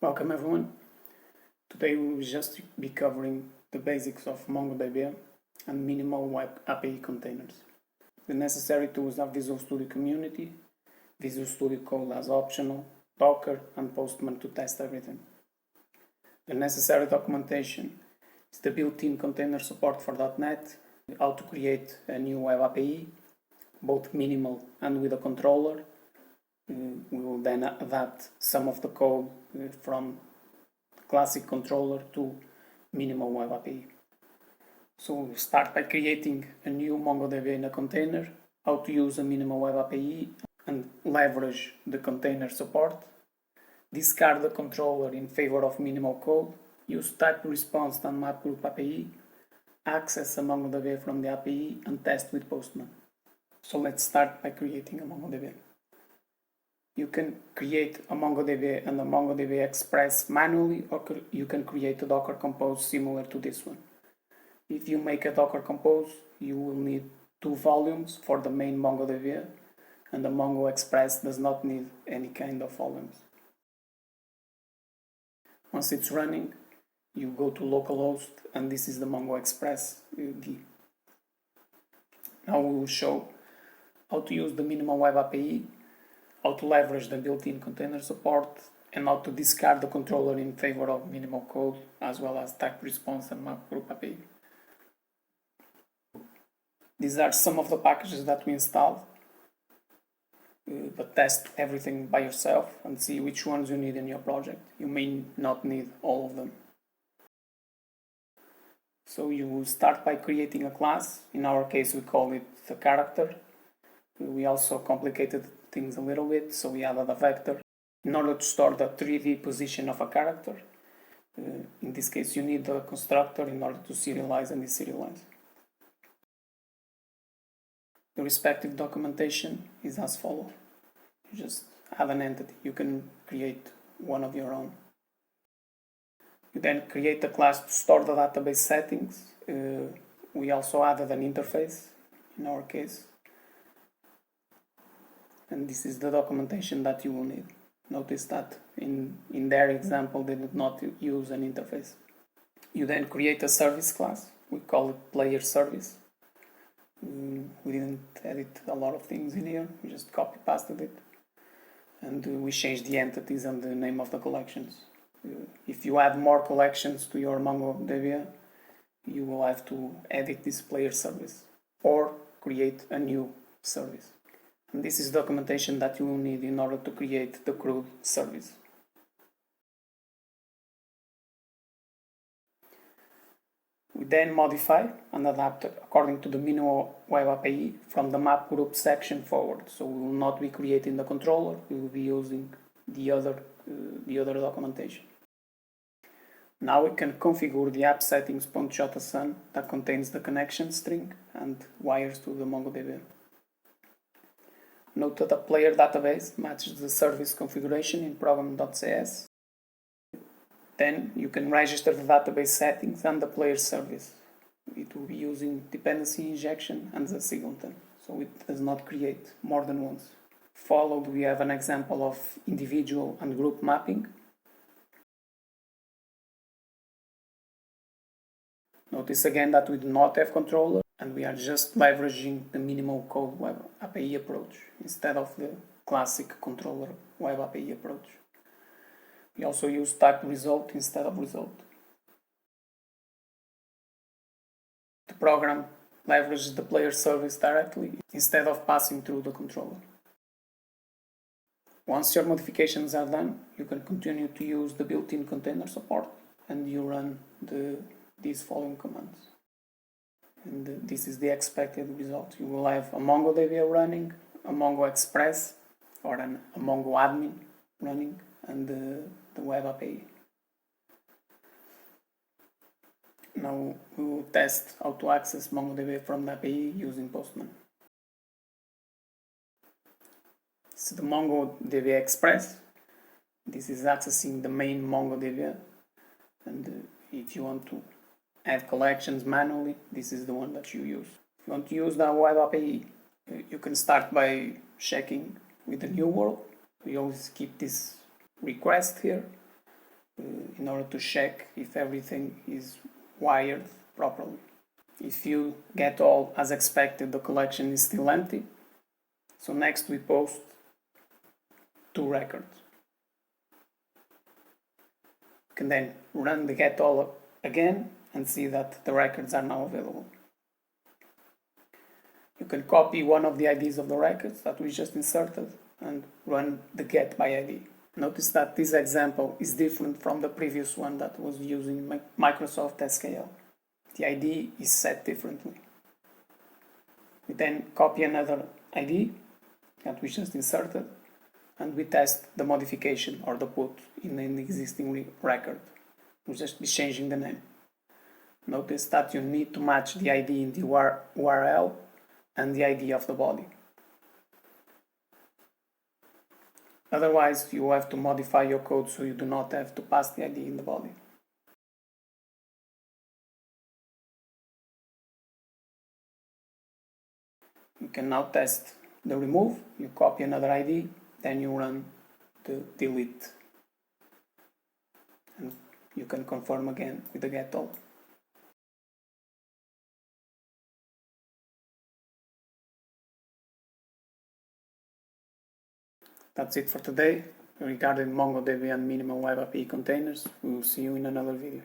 Welcome everyone. Today we will just be covering the basics of MongoDB and minimal Web API containers. The necessary tools are Visual Studio Community, Visual Studio Code as optional, Docker and Postman to test everything. The necessary documentation is the built-in container support for .NET, how to create a new Web API, both minimal and with a controller. We will then adapt some of the code from classic controller to minimal Web API. So we'll start by creating a new MongoDB in a container, how to use a minimal Web API and leverage the container support, discard the controller in favor of minimal code, use type response and map group API, access a MongoDB from the API and test with Postman. So let's start by creating a MongoDB. You can create a MongoDB and a MongoDB Express manually, or you can create a Docker Compose similar to this one. If you make a Docker Compose, you will need 2 volumes for the main MongoDB, and the Mongo Express does not need any kind of volumes. Once it's running, you go to localhost, and this is the Mongo Express D. Now we will show how to use the minimal Web API, how to leverage the built-in container support, and how to discard the controller in favor of minimal code, as well as type response and map group API. These are some of the packages that we installed, but test everything by yourself and see which ones you need in your project. You may not need all of them. So you start by creating a class. In our case, we call it a character. We also complicated things a little bit, so we added a vector in order to store the 3D position of a character. In this case, you need a constructor in order to serialize and deserialize. The respective documentation is as follows. You just add an entity. You can create one of your own. You then create a class to store the database settings. We also added an interface in our case. And this is the documentation that you will need. Notice that in their example they did not use an interface. You then create a service class. We call it player service. We didn't edit a lot of things in here. We just copy-pasted it. And we changed the entities and the name of the collections. If you add more collections to your MongoDB, you will have to edit this player service or create a new service. And this is documentation that you will need in order to create the CRUD service. We then modify and adapt it according to the minimal Web API from the map group section forward. So we will not be creating the controller, we will be using the other documentation. Now we can configure the app settings.json that contains the connection string and wires to the MongoDB. Note that the player database matches the service configuration in program.cs. Then you can register the database settings and the player service. It will be using dependency injection and the singleton, so it does not create more than once. Followed, we have an example of individual and group mapping. Notice again that we do not have controller, and we are just leveraging the minimal code Web API approach instead of the classic controller Web API approach. We also use type result instead of result. The program leverages the player service directly instead of passing through the controller. Once your modifications are done, you can continue to use the built-in container support and you run these following commands. And this is the expected result. You will have a MongoDB running, a Mongo Express or a Mongo admin running, and the Web API. Now we will test how to access MongoDB from the API using Postman. This is the MongoDB Express. This is accessing the main MongoDB, and if you want to add collections manually, this is the one that you use. If you want to use the Web API, you can start by checking with the new world. We always keep this request here. in order to check if everything is wired properly. If you get all as expected, the collection is still empty. So next we post 2 records. You can then run the get all again and see that the records are now available. You can copy one of the IDs of the records that we just inserted and run the get by ID. Notice that this example is different from the previous one that was using Microsoft SQL. The ID is set differently. We then copy another ID that we just inserted and we test the modification or the put in an existing record. We'll just be changing the name. Notice that you need to match the ID in the URL and the ID of the body. Otherwise, you have to modify your code so you do not have to pass the ID in the body. You can now test the remove. You copy another ID, then you run the delete. And you can confirm again with the get all. That's it for today regarding MongoDB and minimal Web API containers. We will see you in another video.